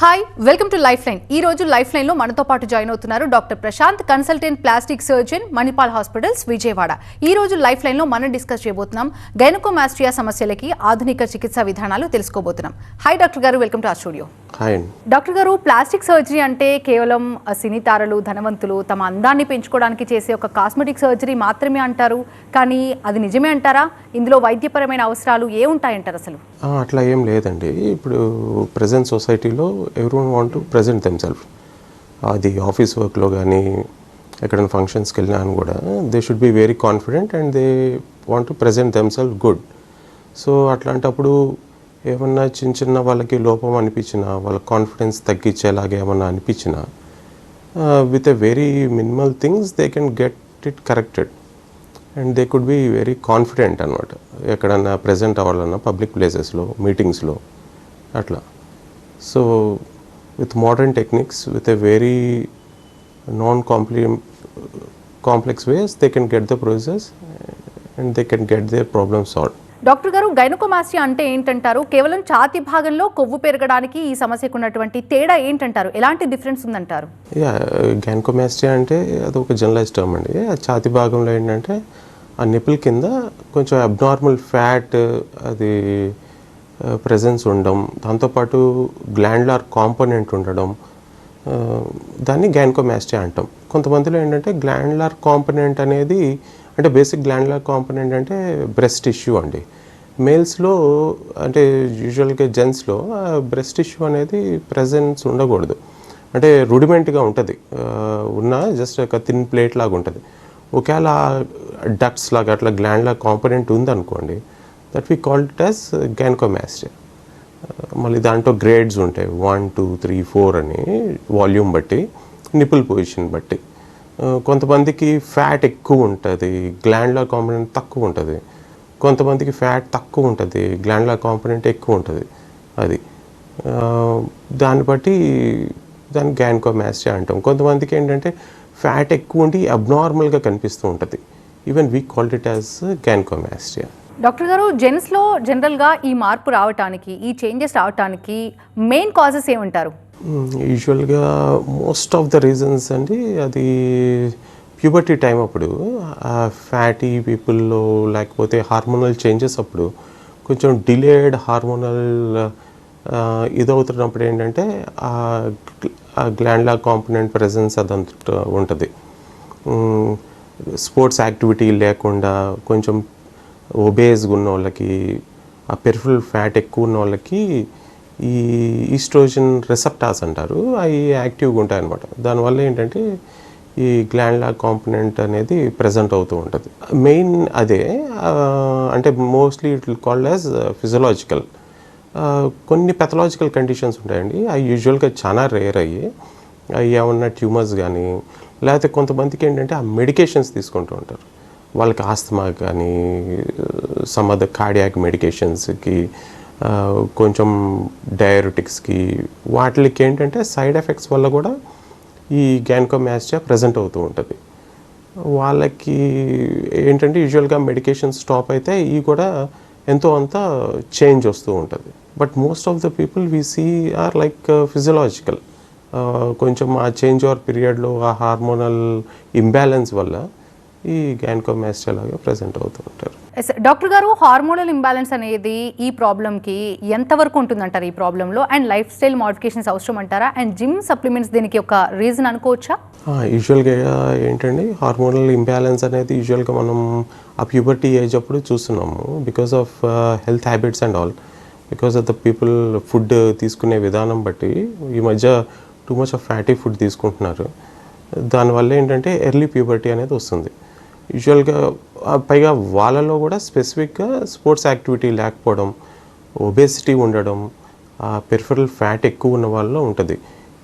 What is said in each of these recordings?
Hi welcome to life line. ఈ రోజు life line లో మనతో పాటు జాయిన్ అవుతున్నారు doctor Prashant, consultant plastic surgeon, Manipal hospitals, Vijayawada. ఈ రోజు లైఫ్ లైన్ లో మనం డిస్కస్ చేయబోతున్నాం గైనకోమాస్టియా సమస్యలకి ఆధునిక చికిత్సా విధానాలు తెలుసుకోబోతున్నాం. హాయ్ డాక్టర్ గారు, వెల్కమ్ టు ఆ స్టూడియో. హాయ్ డాక్టర్ గారు, ప్లాస్టిక్ సర్జరీ అంటే కేవలం సినీ తారలు, ధనవంతులు తమ అందాన్ని పెంచుకోవడానికి చేసే ఒక కాస్మెటిక్ సర్జరీ మాత్రమే అంటారు. కానీ అది నిజమే అంటారా? ఇందులో వైద్యపరమైన అవసరాలు ఉంటాయంటారు అసలు? అట్లా ఏం లేదండి. ఇప్పుడు ప్రజెంట్ సొసైటీలో everyone want to present themself. అది ఆఫీస్ వర్క్లో కానీ ఎక్కడైనా ఫంక్షన్స్కి వెళ్ళినా అని కూడా they should be very confident and they want to present themself good. So అట్లాంటప్పుడు ఏమన్నా చిన్న చిన్న వాళ్ళకి లోపం అనిపించినా, వాళ్ళ కాన్ఫిడెన్స్ తగ్గించేలాగా ఏమన్నా అనిపించినా with a very minimal things they can get it corrected and they could be very confident అనమాట. ఎక్కడన్నా ప్రజెంట్ అవ్వాలన్నా పబ్లిక్ ప్లేసెస్లో, మీటింగ్స్లో అట్లా. So with modern techniques, with a very complex ways they can get the process and they can get there problem solve. Doctor గారు, gynaecomastia అంటే ఏంటంటారు? కేవలం ఛాతీ భాగంలో కొవ్వు పెరగడానికి ఈ సమస్యకు ఉన్నటువంటి తేడా ఏంటంటారు? ఎలాంటి డిఫరెన్స్ ఉందంటారు? గైనకోమాస్టియా అంటే అది ఒక జనరలైజ్ టర్మ్ అండి. ఆ ఛాతీ భాగంలో ఏంటంటే ఆ నిపుల్ కింద కొంచెం అబ్నార్మల్ ఫ్యాట్ అది ప్రెజెన్స్ ఉండడం, దాంతోపాటు గ్లాండ్యులర్ కాంపోనెంట్ ఉండడం, దాన్ని గైనకోమాస్టియా అంటాం. కొంతమందిలో ఏంటంటే గ్లాండ్యులర్ కాంపోనెంట్ అనేది అంటే బేసిక్ గ్లాండ్యులర్ కాంపోనెంట్ అంటే బ్రెస్ట్ టిష్యూ అండి. మేల్స్లో అంటే యూజువల్గా జెంట్స్లో బ్రెస్ట్ టిష్యూ అనేది ప్రెజెన్స్ ఉండకూడదు. అంటే రూడిమెంట్గా ఉంటుంది, ఉన్న జస్ట్ ఒక థిన్ ప్లేట్ లాగా ఉంటుంది. ఒకవేళ డక్ట్స్ లాగా అట్లా గ్లాండ్యులర్ కాంపోనెంట్ ఉందనుకోండి, that we called it as gynaecomastia. మళ్ళీ దాంట్లో గ్రేడ్స్ ఉంటాయి, 1, 2, 3, 4 అని వాల్యూమ్ బట్టి, నిపుల్ పొజిషన్ బట్టి. కొంతమందికి ఫ్యాట్ ఎక్కువ ఉంటుంది, గ్లాండ్యులర్ కాంపోనెంట్ తక్కువ ఉంటుంది. కొంతమందికి ఫ్యాట్ తక్కువ ఉంటుంది, గ్లాండ్యులర్ కాంపోనెంట్ ఎక్కువ ఉంటుంది. అది దాన్ని బట్టి దాన్ని గైనకోమాస్టియా అంటాం. కొంతమందికి ఏంటంటే ఫ్యాట్ ఎక్కువ ఉండి అబ్నార్మల్గా కనిపిస్తూ ఉంటుంది. Even we called it as gynaecomastia. Doctor గారు, జెంట్స్లో జనరల్గా ఈ మార్పు రావడానికి, ఈ చేంజెస్ రావడానికి మెయిన్ కాజెస్ ఏమంటారు? యూజువల్గా మోస్ట్ ఆఫ్ ద రీజన్స్ అండి, అది ప్యూబర్టీ టైం అప్పుడు ఫ్యాటీ పీపుల్లో, లేకపోతే హార్మోనల్ చేంజెస్ అప్పుడు కొంచెం డిలేడ్ హార్మోనల్ ఇదవుతున్నప్పుడు ఏంటంటే ఆ గ్లాండ్యులర్ కాంపోనెంట్ ప్రెజెన్స్ అదంతా ఉంటుంది. స్పోర్ట్స్ యాక్టివిటీ లేకుండా కొంచెం ఒబేస్గా ఉన్న వాళ్ళకి, ఆ పెరిఫరల్ ఫ్యాట్ ఎక్కువ ఉన్న వాళ్ళకి ఈ ఈస్ట్రోజన్ రిసెప్టార్స్ అంటారు, అవి యాక్టివ్గా ఉంటాయి అన్నమాట. దానివల్ల ఏంటంటే ఈ గ్లాండ్యులర్ కాంపోనెంట్ అనేది ప్రజెంట్ అవుతూ ఉంటుంది. మెయిన్ అదే, అంటే mostly it will called as physiological. కొన్ని పెథలాజికల్ కండిషన్స్ ఉంటాయండి, అవి యూజువల్గా చాలా రేర్ అయ్యి, అవి ఏమన్నా ట్యూమర్స్ కానీ, లేకపోతే కొంతమందికి ఏంటంటే ఆ మెడికేషన్స్ తీసుకుంటూ ఉంటారు. వాళ్ళకి ఆస్తమా కానీ, సమ్ అదర్ కార్డియాక్ మెడికేషన్స్కి, కొంచెం డయాబెటిక్స్కి, వాటికి ఏంటంటే సైడ్ ఎఫెక్ట్స్ వల్ల కూడా ఈ గైనకోమాస్టియా ప్రజెంట్ అవుతూ ఉంటుంది. వాళ్ళకి ఏంటంటే యూజువల్గా మెడికేషన్ స్టాప్ అయితే ఇవి కూడా ఎంతో అంత చేంజ్ వస్తూ ఉంటుంది. But most of the people we see are like physiological. కొంచెం ఆ చేంజ్ ఓవర్ పీరియడ్లో ఆ హార్మోనల్ ఇంబ్యాలెన్స్ వల్ల ఈ గైనకోమాస్టియా లాగా ప్రజెంట్ అవుతూ ఉంటారు. డాక్టర్ గారు, హార్మోనల్ ఇంబ్యాలెన్స్ అనేది ఈ ప్రాబ్లంకి ఎంతవరకు ఉంటుందంటారు? ఈ ప్రాబ్లంలో అండ్ లైఫ్ స్టైల్ మోడిఫికేషన్స్ అవసరం అంటారా? అండ్ జిమ్ సప్లిమెంట్స్ దీనికి ఒక రీజన్ అనుకోవచ్చా? యూజువల్గా ఏంటండి, హార్మోనల్ ఇంబ్యాలెన్స్ అనేది యూజువల్గా మనం ఆ ప్యూబర్టీ ఏజ్ అప్పుడు చూస్తున్నాము. Because of health habits and all, because of the people food తీసుకునే విధానం బట్టి ఈ మధ్య too much of fatty food తీసుకుంటున్నారు. దానివల్ల ఏంటంటే ఎర్లీ ప్యూబర్టీ అనేది వస్తుంది. యూజువల్గా పైగా వాళ్ళలో కూడా స్పెసిఫిక్గా స్పోర్ట్స్ యాక్టివిటీ లేకపోవడం, ఒబేసిటీ ఉండడం, పెరిఫరల్ ఫ్యాట్ ఎక్కువ ఉన్న వాళ్ళలో ఉంటుంది.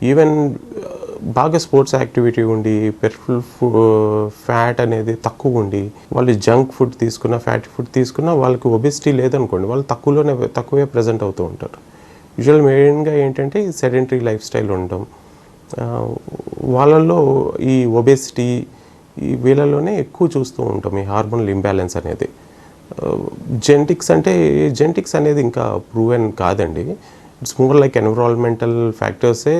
ఈవెన్ బాగా స్పోర్ట్స్ యాక్టివిటీ ఉండి పెరిఫరల్ ఫ్యాట్ అనేది తక్కువ ఉండి వాళ్ళు జంక్ ఫుడ్ తీసుకున్న, ఫ్యాటీ ఫుడ్ తీసుకున్న, వాళ్ళకి ఒబేసిటీ లేదనుకోండి, వాళ్ళు తక్కువే ప్రజెంట్ అవుతూ ఉంటారు. యూజువల్ మెయిన్గా ఏంటంటే ఈ సెడెంటరీ లైఫ్ స్టైల్ ఉండడం, వాళ్ళల్లో ఈ ఒబేసిటీ ఈ వీళ్ళలోనే ఎక్కువ చూస్తూ ఉంటాం ఈ హార్మోనల్ ఇంబ్యాలెన్స్ అనేది. జెనెటిక్స్ అనేది ఇంకా ప్రూవెన్ కాదండి. ఇట్స్ మోర్ లైక్ ఎన్విరాన్మెంటల్ ఫ్యాక్టర్సే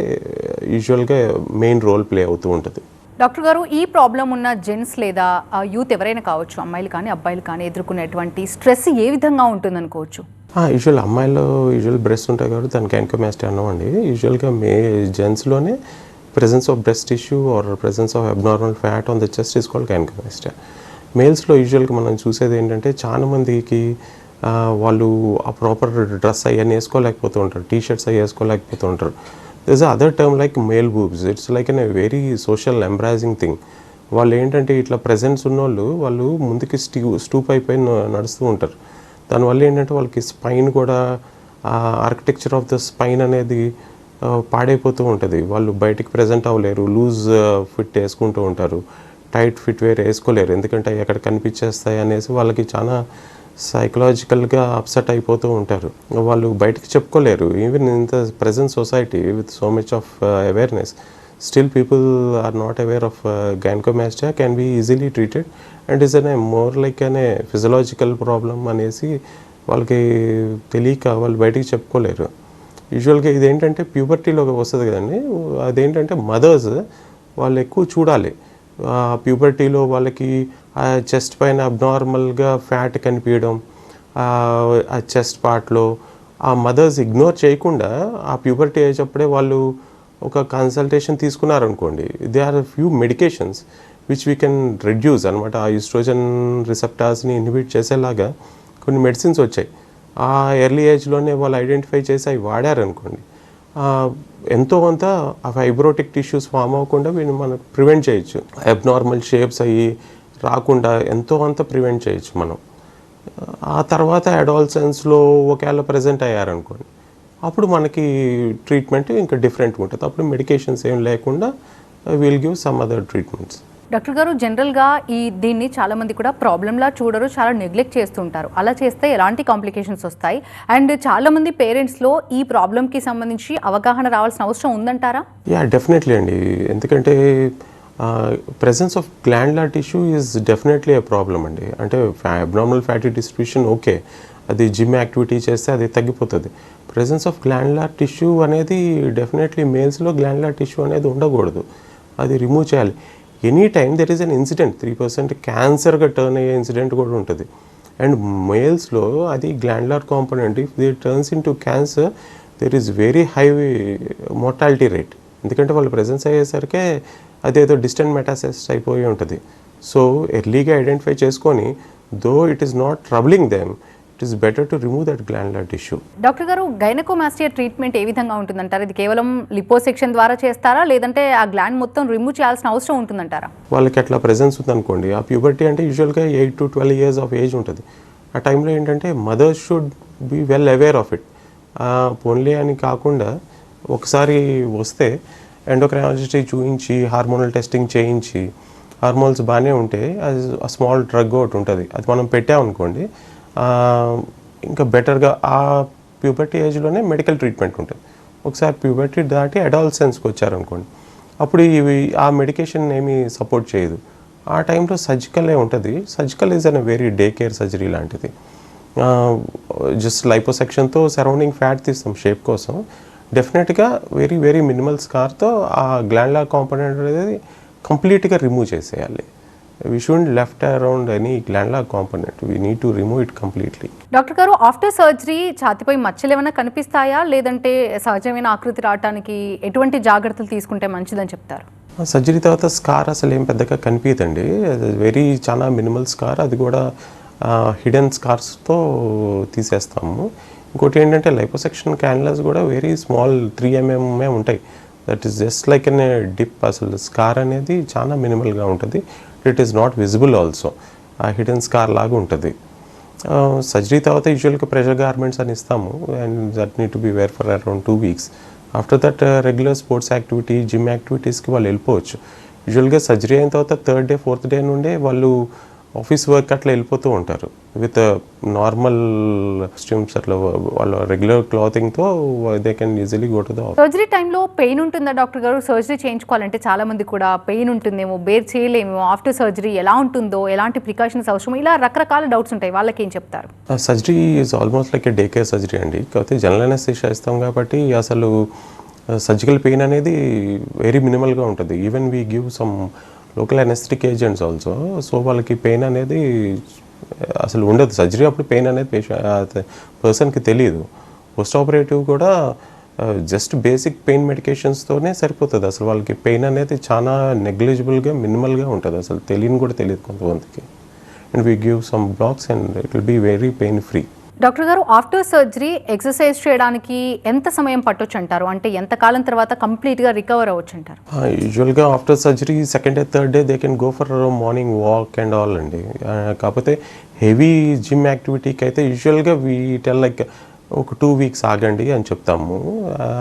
యూజువల్గా మెయిన్ రోల్ ప్లే అవుతూ ఉంటుంది. డాక్టర్ గారు, ఈ ప్రాబ్లం ఉన్న జెంట్స్ లేదా యూత్ ఎవరైనా కావచ్చు, అమ్మాయిలు కానీ అబ్బాయిలు కానీ ఎదుర్కొనేటువంటి స్ట్రెస్ ఏ విధంగా ఉంటుందనుకోవచ్చు? యూజువల్ అమ్మాయిలో యూజువల్ బ్రెస్ట్ ఉంటాయి కాబట్టి దానికి గైనకోమాస్టియా అన్నామండి. యూజువల్గా జెంట్స్లోనే presence of breast tissue or presence of abnormal fat on the chest is called gynecomastia. మేల్స్లో యూజువల్గా మనం చూసేది ఏంటంటే చాలా మందికి వాళ్ళు ఆ ప్రాపర్ డ్రెస్ అవన్నీ వేసుకోలేకపోతూ ఉంటారు, టీషర్ట్స్ అవి వేసుకోలేకపోతూ ఉంటారు. This is other term like male boobs. It's like an very social embarrassing thing. వాళ్ళు ఏంటంటే ఇట్లా ప్రెజెన్స్ ఉన్నోళ్ళు వాళ్ళు ముందుకి స్టూప్ అయిపోయి నడుస్తూ ఉంటారు. దానివల్ల ఏంటంటే వాళ్ళకి స్పైన్ కూడా ఆర్కిటెక్చర్ ఆఫ్ ద స్పైన్ అనేది పాడైపోతూ ఉంటుంది. వాళ్ళు బయటికి ప్రజెంట్ అవ్వలేరు, లూజ్ ఫిట్ వేసుకుంటూ ఉంటారు, టైట్ ఫిట్ వేర్ వేసుకోలేరు, ఎందుకంటే ఎక్కడ కనిపించేస్తాయి అనేసి వాళ్ళకి చాలా సైకలాజికల్గా అప్సెట్ అయిపోతూ ఉంటారు. వాళ్ళు బయటికి చెప్పుకోలేరు. Even in the present society with so much of awareness, still people are not aware of gynecomastia can be easily treated and is an more like అనే ఫిజియలాజికల్ ప్రాబ్లం అనేసి వాళ్ళకి తెలియక వాళ్ళు బయటికి చెప్పుకోలేరు. యూజువల్గా ఇదేంటంటే ప్యూబర్టీలో వస్తుంది కదండి, అదేంటంటే మదర్స్ వాళ్ళు ఎక్కువ చూడాలి. ప్యూబర్టీలో వాళ్ళకి ఆ చెస్ట్ పైన అబ్నార్మల్గా ఫ్యాట్ కనిపించడం, ఆ చెస్ట్ పార్ట్లో ఆ మదర్స్ ఇగ్నోర్ చేయకుండా ఆ ప్యూబర్టీ అయ్యేటప్పుడే వాళ్ళు ఒక కన్సల్టేషన్ తీసుకున్నారనుకోండి, there are few medications which we can reduce అనమాట. ఆ ఈస్ట్రోజన్ రిసెప్టార్స్ని ఇన్హిబిట్ చేసేలాగా కొన్ని మెడిసిన్స్ వచ్చాయి. ఆ ఎర్లీ ఏజ్లోనే వాళ్ళు ఐడెంటిఫై చేసి అవి వాడారనుకోండి, ఎంతో కొంత ఆ ఫైబ్రోటిక్ టిష్యూస్ ఫామ్ అవ్వకుండా వీళ్ళు మనకు ప్రివెంట్ చేయొచ్చు. అబ్నార్మల్ షేప్స్ అయ్యి రాకుండా ఎంతో కొంత ప్రివెంట్ చేయొచ్చు మనం. ఆ తర్వాత అడాల్సెన్స్లో ఒకవేళ ప్రజెంట్ అయ్యారనుకోండి, అప్పుడు మనకి ట్రీట్మెంట్ ఇంకా డిఫరెంట్గా ఉంటుంది. అప్పుడు మెడికేషన్స్ ఏం లేకుండా will give some other treatments. Doctor గారు, జనరల్గా దీన్ని చాలామంది కూడా ప్రాబ్లంలా చూడరు, చాలా నెగ్లెక్ట్ చేస్తుంటారు. అలా చేస్తే ఎలాంటి కాంప్లికేషన్స్ వస్తాయి? అండ్ చాలామంది పేరెంట్స్లో ఈ ప్రాబ్లంకి సంబంధించి అవగాహన రావాల్సిన అవసరం ఉందంటారా? డెఫినెట్లీ అండి. ఎందుకంటే presence of glandular tissue is definitely a problem అండి. అంటే అబ్నార్మల్ ఫ్యాటీ డిస్ట్రిబ్యూషన్ ఓకే, అది జిమ్ యాక్టివిటీ చేస్తే అది తగ్గిపోతుంది. ప్రెసెన్స్ ఆఫ్ గ్లాండ్యులర్ టిష్యూ అనేది డెఫినెట్లీ మేల్స్లో గ్లాండ్యులర్ టిష్యూ అనేది ఉండకూడదు, అది రిమూవ్ చేయాలి. Any time there is an incident, 3% క్యాన్సర్గా టర్న్ అయ్యే ఇన్సిడెంట్ కూడా ఉంటుంది. అండ్ మేల్స్లో అది glandular component, if they turns into cancer there is very high mortality rate. ఎందుకంటే వాళ్ళు ప్రెజెన్స్ అయ్యేసరికి అదేదో డిస్టెంట్ మెటాసిస్ అయిపోయి ఉంటుంది. సో ఎర్లీగా ఐడెంటిఫై చేసుకొని, though it is not troubling them, it is better to remove that glandular tissue. Doctor గారు, gynaecomastia treatment ఏ విధంగా ఉంటుందంటారు? ఇది కేవలం లిపోసెక్షన్ ద్వారా చేస్తారా, లేదంటే ఆ గ్లాండ్ మొత్తం రిమూవ్ చేయాల్సిన అవసరం ఉంటుందంటారా? వాళ్ళకి అట్లా ప్రెజెన్స్ ఉందనుకోండి, ఆ ప్యూబర్టీ అంటే యూజువల్గా 8 to 12 years ఆఫ్ ఏజ్ ఉంటుంది. ఆ టైంలో ఏంటంటే mothers should be well aware of it. Only అని కాకుండా ఒకసారి వస్తే ఎండోక్రైనాలజిస్ట్ చూపించి హార్మోనల్ టెస్టింగ్ చేయించి, హార్మోన్స్ బాగానే ఉంటే అది స్మాల్ డ్రగ్ ఒకటి ఉంటుంది, అది మనం పెట్టామనుకోండి, ఇంకా బెటర్గా ఆ ప్యూబర్టీ ఏజ్లోనే మెడికల్ ట్రీట్మెంట్ ఉంటుంది. ఒకసారి ప్యూబర్టీ దాటి అడాల్సెన్స్కి వచ్చారనుకోండి, అప్పుడు ఇవి ఆ మెడికేషన్ ఏమీ సపోర్ట్ చేయదు. ఆ టైంలో సర్జికలే ఉంటుంది. Surgical is an very day care surgery లాంటిది. జస్ట్ లైపోసెక్షన్తో సరౌండింగ్ ఫ్యాట్ తీస్తాం షేప్ కోసం. డెఫినెట్గా వెరీ వెరీ మినిమల్ స్కార్తో ఆ గ్లాండ్యులర్ కాంపోనెంట్ అనేది కంప్లీట్గా రిమూవ్ చేసేయాలి. We shouldn't left around any glandular component. We need to remove it completely. Doctor గారు, after surgery ఛాతీపై మచ్చలు ఏమైనా కనిపిస్తాయా, లేదంటే సహజమైన ఆకృతి రావడానికి ఎటువంటి జాగ్రత్తలు తీసుకుంటే మంచిదని చెప్తారు? సర్జరీ తర్వాత స్కార్ అసలు ఏం పెద్దగా కనిపించదండి. వెరీ చాలా మినిమల్ స్కార్, అది కూడా హిడెన్ స్కార్స్తో తీసేస్తాము. ఇంకోటి ఏంటంటే లైపోసెక్షన్ క్యాన్యులాస్ కూడా వెరీ స్మాల్ 3 mm ఉంటాయి. That is just like an dip. అసలు స్కార్ అనేది చాలా మినిమల్గా ఉంటుంది. It is not visible also, ఆ హిడెన్ స్కార్ లాగా ఉంటుంది. సర్జరీ తర్వాత యూజువల్గా ప్రెషర్ గార్మెంట్స్ అని ఇస్తాము, and that need to be wear for around 2 weeks. After that regular sports activity, gym యాక్టివిటీస్కి వాళ్ళు వెళ్ళిపోవచ్చు. యూజువల్గా సర్జరీ అయిన తర్వాత 3rd day 4th day నుండే వాళ్ళు ఆఫీస్ వర్క్ అట్లా వెళ్ళిపోతూ ఉంటారు. విత్ నార్మల్ కాస్ట్యూమ్స్ అట్లా వాళ్ళ రెగ్యులర్ క్లాతింగ్తో they can easily go to the office. Surgery టైంలో పెయిన్ ఉంటుందా డాక్టర్ గారు? సర్జరీ చేయించుకోవాలంటే చాలా మంది కూడా పెయిన్ ఉంటుందేమో, బేర్ చేయలేమో, ఆఫ్టర్ సర్జరీ ఎలా ఉంటుందో, ఎలాంటి ప్రికాషన్స్ అవసరం, ఇలా రకరకాల డౌట్స్ ఉంటాయి. వాళ్ళకి ఏం చెప్తారు? Surgery is almost like A day care surgery అండి. కాకపోతే జనరల్ అనెస్థీషియా ఇస్తాం కాబట్టి అసలు సర్జికల్ పెయిన్ అనేది వెరీ మినిమల్గా ఉంటుంది. Even we give some local anaesthetic agents also. So వాళ్ళకి పెయిన్ అనేది అసలు ఉండదు. సర్జరీ అప్పుడు పెయిన్ అనేది పర్సన్కి తెలియదు. పోస్ట్ ఆపరేటివ్ కూడా జస్ట్ బేసిక్ పెయిన్ మెడికేషన్స్తోనే సరిపోతుంది. అసలు వాళ్ళకి పెయిన్ అనేది చాలా నెగ్లిజిబుల్గా మినిమల్గా ఉంటుంది. అసలు తెలియని కూడా తెలియదు కొంతమందికి. And we give some blocks and it will be very pain free. Doctor గారు, ఆఫ్టర్ సర్జరీ ఎక్సర్సైజ్ చేయడానికి ఎంత సమయం పట్టొచ్చు అంటారు? అంటే ఎంత కాలం తర్వాత కంప్లీట్గా రికవర్ అవ్వచ్చు అంటారు? యూజువల్గా after surgery second day third day they can go for morning walk and all అండి. కాకపోతే హెవీ జిమ్ యాక్టివిటీకి అయితే యూజువల్గా వీ టెల్ లైక్ ఒక 2 వీక్స్ ఆగండి అని చెప్తాము.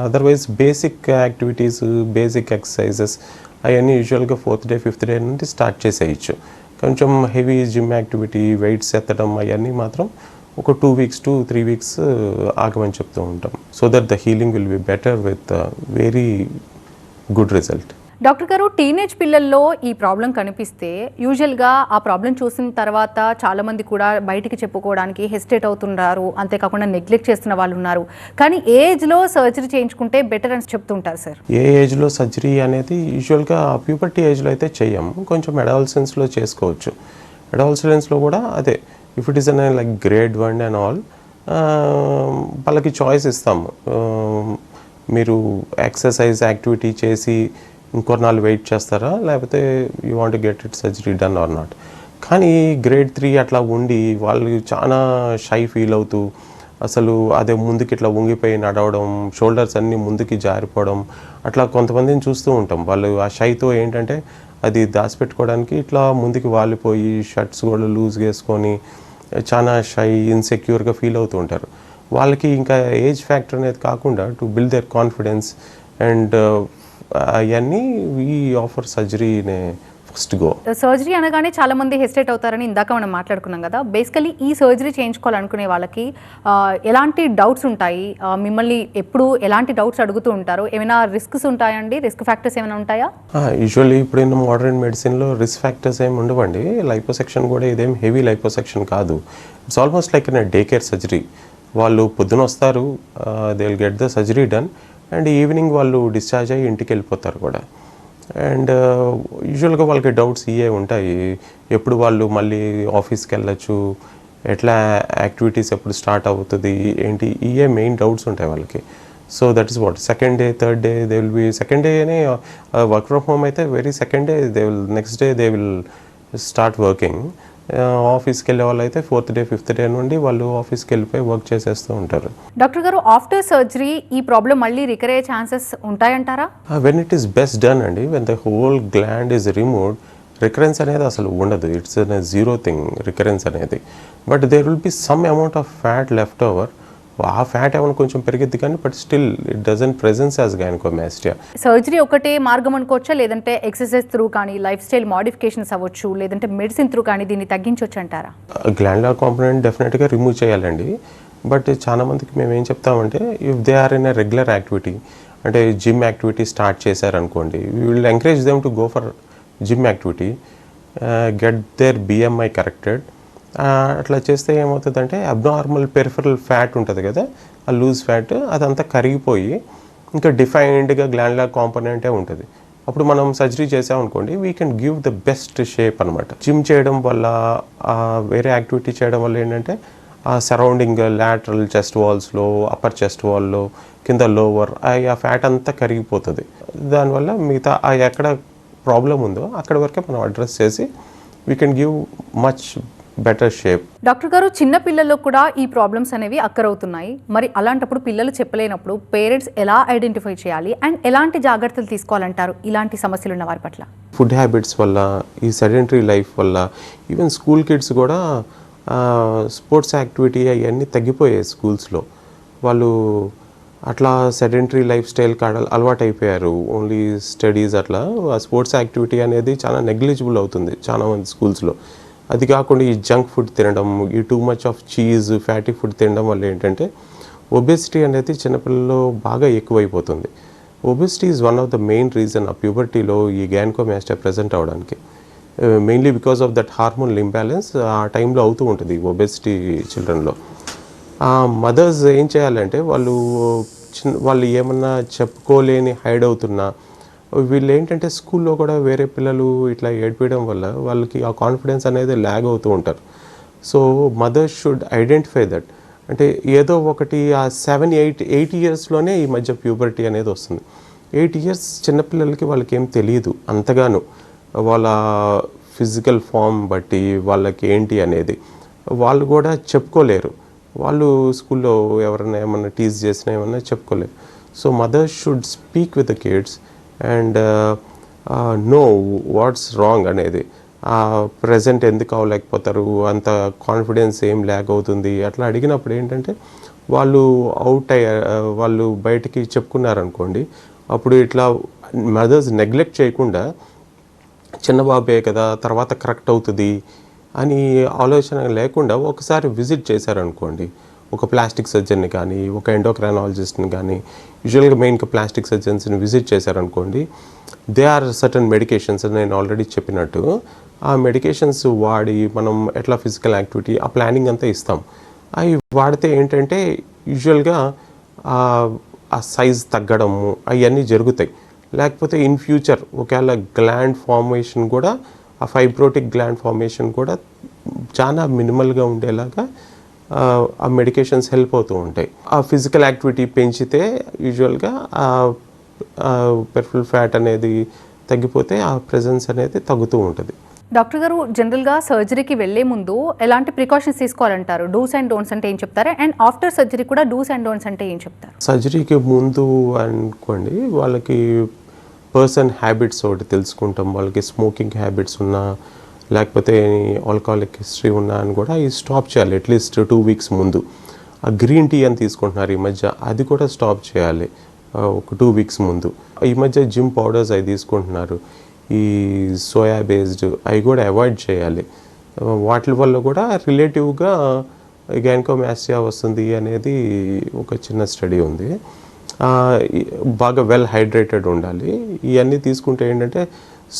Otherwise basic activities, basic exercises అవన్నీ యూజువల్గా 4th డే 5th డే నుండి స్టార్ట్ చేసేయచ్చు. కొంచెం హెవీ జిమ్ యాక్టివిటీ, వెయిట్స్ ఎత్తడం అవన్నీ మాత్రం ఒక 2 వీక్స్ to 3 వీక్స్ ఆగమని చెప్తూ ఉంటాం. So that the healing will be better with very good result. Doctor గారు, టీనేజ్ పిల్లల్లో ఈ ప్రాబ్లం కనిపిస్తే యూజువల్గా ఆ ప్రాబ్లం చూసిన తర్వాత చాలామంది కూడా బయటికి చెప్పుకోవడానికి హెసిటేట్ అవుతున్నారు. అంతేకాకుండా నెగ్లెక్ట్ చేస్తున్న వాళ్ళు ఉన్నారు. కానీ ఏజ్లో సర్జరీ చేయించుకుంటే బెటర్ అని చెప్తుంటారు సార్. ఏ ఏజ్లో సర్జరీ అనేది యూజువల్గా ప్యూబర్టీ ఏజ్లో అయితే చెయ్యము. కొంచెం అడాలసెన్స్లో చేసుకోవచ్చు. అడాలసెన్స్లో కూడా అదే if it is an like grade 1 and all వాళ్ళకి చాయిస్ ఇస్తాము. మీరు ఎక్సర్సైజ్ యాక్టివిటీ చేసి ఇంకొన్నాళ్ళు వెయిట్ చేస్తారా, లేకపోతే you want get it surgery done or not. కానీ గ్రేడ్ 3 అట్లా ఉండి వాళ్ళు చాలా షై ఫీల్ అవుతూ అసలు అదే ముందుకి ఇట్లా వంగిపోయి నడవడం, షోల్డర్స్ అన్నీ ముందుకి జారిపోవడం, అట్లా కొంతమందిని చూస్తూ ఉంటాం. వాళ్ళు ఆ షైతో ఏంటంటే అది దాచిపెట్టుకోవడానికి ఇట్లా ముందుకి వాలిపోయి షర్ట్స్ కూడా లూజ్గా వేసుకొని చాలా షై, ఇన్సెక్యూర్గా ఫీల్ అవుతూ ఉంటారు. వాళ్ళకి ఇంకా ఏజ్ ఫ్యాక్టర్ అనేది కాకుండా to build their confidence and అవన్నీ వీ ఆఫర్ సర్జరీనే ఫస్ట్ గో. సర్జరీ అనగానే చాలా మంది హెసిటేట్ అవుతారని ఇందాక మనం మాట్లాడుకున్నాం కదా. బేసికలీ ఈ సర్జరీ చేయించుకోవాలనుకునే వాళ్ళకి ఎలాంటి డౌట్స్ ఉంటాయి? మిమ్మల్ని ఎప్పుడు ఎలాంటి డౌట్స్ అడుగుతూ ఉంటారు? ఏమైనా రిస్క్స్ ఉంటాయండి? రిస్క్ ఫ్యాక్టర్స్ ఏమైనా ఉంటాయా? యూజువల్లీ ఇప్పుడున్న మోడర్న్ మెడిసిన్లో రిస్క్ ఫ్యాక్టర్స్ ఏమి ఉండవండి. లైపోసెక్షన్ కూడా ఇదేం హెవీ లైపోసెక్షన్ కాదు. It's almost like day care surgery. వాళ్ళు పొద్దున వస్తారు, they will get the surgery done and evening వాళ్ళు డిశ్చార్జ్ అయ్యి ఇంటికి వెళ్ళిపోతారు కూడా. అండ్ యూజువల్గా వాళ్ళకి డౌట్స్ ఇవే ఉంటాయి. ఎప్పుడు వాళ్ళు మళ్ళీ ఆఫీస్కి వెళ్ళచ్చు, ఎట్లా యాక్టివిటీస్ ఎప్పుడు స్టార్ట్ అవుతుంది ఏంటి, ఇవే మెయిన్ డౌట్స్ ఉంటాయి వాళ్ళకి. So that is watt second day third day they will be second day అని వర్క్ ఫ్రమ్ హోమ్ అయితే very second day they will next day they will start working. ఆఫీస్కి వెళ్ళే వాళ్ళు అయితే 4th డే 5th డే నుండి వాళ్ళు ఆఫీస్కి వెళ్ళిపోయి వర్క్ చేసేస్తూ ఉంటారు. డాక్టర్ గారు, ఆఫ్టర్ సర్జరీ ఈ ప్రాబ్లం మళ్ళీ రికర్ అయ్యే ఛాన్సెస్ ఉంటాయంటారా? When it is best done అండి, when the whole gland is removed, recurrence అనేది అసలు ఉండదు. ఇట్స్ జీరో థింగ్ రికరెన్స్ అనేది. But there will be some amount of fat left over. ఆ ఫ్యాట్ ఏమైనా కొంచెం పెరిగిద్ది కానీ but still it doesn't presence as gynecomastia. Surgery ఒకటే మార్గం అనుకోవచ్చా, లేదంటే ఎక్సర్సైజ్ త్రూ కానీ, లైఫ్ స్టైల్ మోడిఫికేషన్స్ అవ్వచ్చు, లేదంటే మెడిసిన్ త్రూ కానీ దీన్ని తగ్గించవచ్చు అంటారా? గ్లాండ్యులర్ కాంపోనెంట్ డెఫినెట్గా రిమూవ్ చేయాలండి. బట్ చాలా మందికి మేము ఏం చెప్తామంటే if they are in a regular activity, అంటే జిమ్ యాక్టివిటీ స్టార్ట్ చేశారనుకోండి, we will encourage them to go for gym activity, get their BMI corrected. అట్లా చేస్తే ఏమవుతుందంటే అబ్నార్మల్ పెరిఫరల్ ఫ్యాట్ ఉంటుంది కదా, ఆ లూజ్ ఫ్యాట్ అదంతా కరిగిపోయి ఇంకా డిఫైన్డ్గా గ్లాండ్యులర్ కాంపోనెంటే ఉంటుంది. అప్పుడు మనం సర్జరీ చేసామనుకోండి, we can give the best shape అనమాట. జిమ్ చేయడం వల్ల, వేరే యాక్టివిటీ చేయడం వల్ల ఏంటంటే ఆ సరౌండింగ్ లాటరల్ చెస్ట్ వాల్స్లో, అప్పర్ చెస్ట్ వాల్లో, కింద లోవర్ ఆ ఫ్యాట్ అంతా కరిగిపోతుంది. దానివల్ల మిగతా ఎక్కడ ప్రాబ్లం ఉందో అక్కడ వరకే మనం అడ్రస్ చేసి we can give much better shape. Doctor గారు, చిన్న పిల్లల్లో కూడా ఈ ప్రాబ్లమ్స్ అనేవి అక్కరవుతున్నాయి. మరి అలాంటప్పుడు పిల్లలు చెప్పలేనప్పుడు పేరెంట్స్ ఎలా ఐడెంటిఫై చేయాలి అండ్ ఎలాంటి జాగ్రత్తలు తీసుకోవాలంటారు ఇలాంటి సమస్యలు ఉన్న వారి పట్ల? ఫుడ్ హ్యాబిట్స్ వల్ల, ఈ సెడెంటరీ లైఫ్ వల్ల, ఈవెన్ స్కూల్ కిడ్స్ కూడా స్పోర్ట్స్ యాక్టివిటీ అవన్నీ తగ్గిపోయాయి స్కూల్స్లో. వాళ్ళు అట్లా సెడెంటరీ లైఫ్ స్టైల్ అలవాటు అయిపోయారు. ఓన్లీ స్టడీస్ అట్లా, ఆ స్పోర్ట్స్ యాక్టివిటీ అనేది చాలా నెగ్లిజిబుల్ అవుతుంది చాలా మంది స్కూల్స్లో. అది కాకుండా ఈ జంక్ ఫుడ్ తినడం, ఈ too much of cheese, fatty food తినడం వల్ల ఏంటంటే ఒబెసిటీ అనేది చిన్నపిల్లల్లో బాగా ఎక్కువైపోతుంది. Obesity is one of the main reason ఆ ప్యూబర్టీలో ఈ గ్యాన్కోమాస్టియా ప్రజెంట్ అవ్వడానికి. Mainly because of that hormonal imbalance ఆ టైంలో అవుతూ ఉంటుంది ఒబెసిటీ చిల్డ్రన్లో. మదర్స్ ఏం చేయాలంటే వాళ్ళు ఏమన్నా చెప్పుకోలేని హైడ్ అవుతున్నా, వీళ్ళు ఏంటంటే స్కూల్లో కూడా వేరే పిల్లలు ఇట్లా ఏడిపించడం వల్ల వాళ్ళకి ఆ కాన్ఫిడెన్స్ అనేది ల్యాగ్ అవుతూ ఉంటారు. So mothers should identify that. అంటే ఏదో ఒకటి ఆ 7-8 ఇయర్స్లోనే ఈ మధ్య ప్యూబర్టీ అనేది వస్తుంది. 8 ఇయర్స్ చిన్నపిల్లలకి వాళ్ళకి ఏం తెలియదు అంతగాను, వాళ్ళ ఫిజికల్ ఫామ్ బట్టి వాళ్ళకి ఏంటి అనేది వాళ్ళు కూడా చెప్పుకోలేరు. వాళ్ళు స్కూల్లో ఎవరైనా ఏమన్నా టీజ్ చేసినా ఏమన్నా చెప్పుకోలేరు. So mothers should speak with the kids and know what's wrong అనేది. ప్రజెంట్ ఎందుకు అవ్వలేకపోతారు, అంత కాన్ఫిడెన్స్ ఏం ల్యాగ్ అవుతుంది అట్లా అడిగినప్పుడు ఏంటంటే వాళ్ళు బయటికి చెప్పుకున్నారనుకోండి, అప్పుడు ఇట్లా మదర్స్ నెగ్లెక్ట్ చేయకుండా చిన్న బాబే కదా తర్వాత కరెక్ట్ అవుతుంది అని ఆలోచన లేకుండా ఒకసారి విజిట్ చేశారనుకోండి, ఒక ప్లాస్టిక్ సర్జన్ని కానీ ఒక ఎండోక్రైనాలజిస్ట్ని కానీ, యూజువల్గా మెయిన్గా ప్లాస్టిక్ సర్జన్స్ని విజిట్ చేశారనుకోండి, దే ఆర్ సర్టన్ మెడికేషన్స్ నేను ఆల్రెడీ చెప్పినట్టు. ఆ మెడికేషన్స్ వాడి మనం ఎట్లా ఫిజికల్ యాక్టివిటీ ఆ ప్లానింగ్ అంతా ఇస్తాం. అవి వాడితే ఏంటంటే యూజువల్గా ఆ సైజ్ తగ్గడము అవన్నీ జరుగుతాయి. లేకపోతే ఇన్ ఫ్యూచర్ ఒకవేళ గ్లాండ్ ఫార్మేషన్ కూడా, ఆ ఫైబ్రోటిక్ గ్లాండ్ ఫార్మేషన్ కూడా చాలా మినిమల్గా ఉండేలాగా ఆ మెడికేషన్స్ హెల్ప్ అవుతూ ఉంటాయి. ఆ ఫిజికల్ యాక్టివిటీ పెంచితే యూజువల్గా పెర్ఫుల్ ఫ్యాట్ అనేది తగ్గిపోతే ఆ ప్రెజెన్స్ అనేది తగ్గుతూ ఉంటుంది. డాక్టర్ గారు, జనరల్గా సర్జరీకి వెళ్లే ముందు ఎలాంటి ప్రికాషన్స్ తీసుకోవాలంటారు? డూస్ అండ్ డోంట్స్ అంటే ఏం చెప్తారు? అండ్ ఆఫ్టర్ సర్జరీ కూడా డూస్ అండ్ డోంట్స్ అంటే ఏం చెప్తారు? సర్జరీకి ముందు అనుకోండి, వాళ్ళకి పర్సన్ హ్యాబిట్స్ ఒకటి తెలుసుకుంటాం. వాళ్ళకి స్మోకింగ్ హ్యాబిట్స్ ఉన్నా, లేకపోతే ఆల్కహాలిక్ హిస్టరీ ఉన్నా అని కూడా ఈ స్టాప్ చేయాలి అట్లీస్ట్ 2 వీక్స్ ముందు. ఆ గ్రీన్ టీ అని తీసుకుంటున్నారు ఈ మధ్య, అది కూడా స్టాప్ చేయాలి ఒక 2 వీక్స్ ముందు. ఈ మధ్య జిమ్ పౌడర్స్ అవి తీసుకుంటున్నారు, ఈ సోయా బేస్డ్, అవి కూడా అవాయిడ్ చేయాలి. వాటి వల్ల కూడా రిలేటివ్గా గ్యాన్కోమాస్టియా వస్తుంది అనేది ఒక చిన్న స్టడీ ఉంది. బాగా వెల్ హైడ్రేటెడ్ ఉండాలి. ఇవన్నీ తీసుకుంటే ఏంటంటే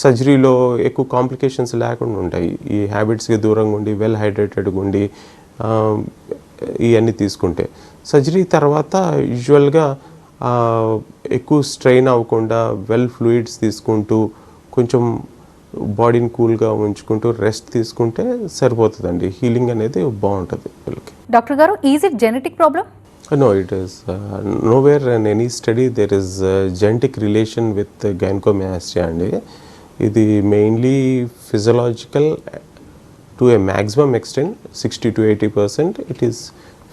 సర్జరీలో ఎక్కువ కాంప్లికేషన్స్ లేకుండా ఉంటాయి. ఈ హ్యాబిట్స్కి దూరంగా ఉండి వెల్ హైడ్రేటెడ్గా ఉండి ఇవన్నీ తీసుకుంటే సర్జరీ తర్వాత యూజువల్గా ఎక్కువ స్ట్రెయిన్ అవ్వకుండా వెల్ ఫ్లూయిడ్స్ తీసుకుంటూ కొంచెం బాడీని కూల్గా ఉంచుకుంటూ రెస్ట్ తీసుకుంటే సరిపోతుందండి. హీలింగ్ అనేది బాగుంటుంది వీళ్ళకి. డాక్టర్ గారు, is it genetic problem? No, it is nowhere in any study there is genetic relation with gynecomastia అండి. ఇది mainly physiological to A maximum extent 60 to 80% it is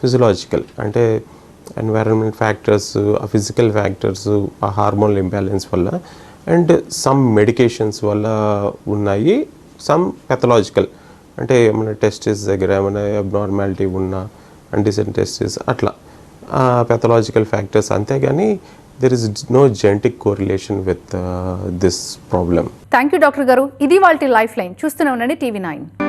physiological. అంటే ఎన్వైరన్మెంట్ ఫ్యాక్టర్స్, ఆ physical factors, ఆ hormonal imbalance వల్ల and some medications వల్ల ఉన్నాయి. Some pathological, అంటే ఏమైనా టెస్టిస్ దగ్గర ఏమైనా అబ్నార్మాలిటీ ఉన్నా, అన్డిసెంట్ టెస్టిస్ అట్లా pathological factors, అంతేగాని there is no genetic correlation with this problem. Thank you doctor గారు. ఇది వాళ్ళ లైఫ్ లైన్. చూస్తూనే ఉండండి TV9.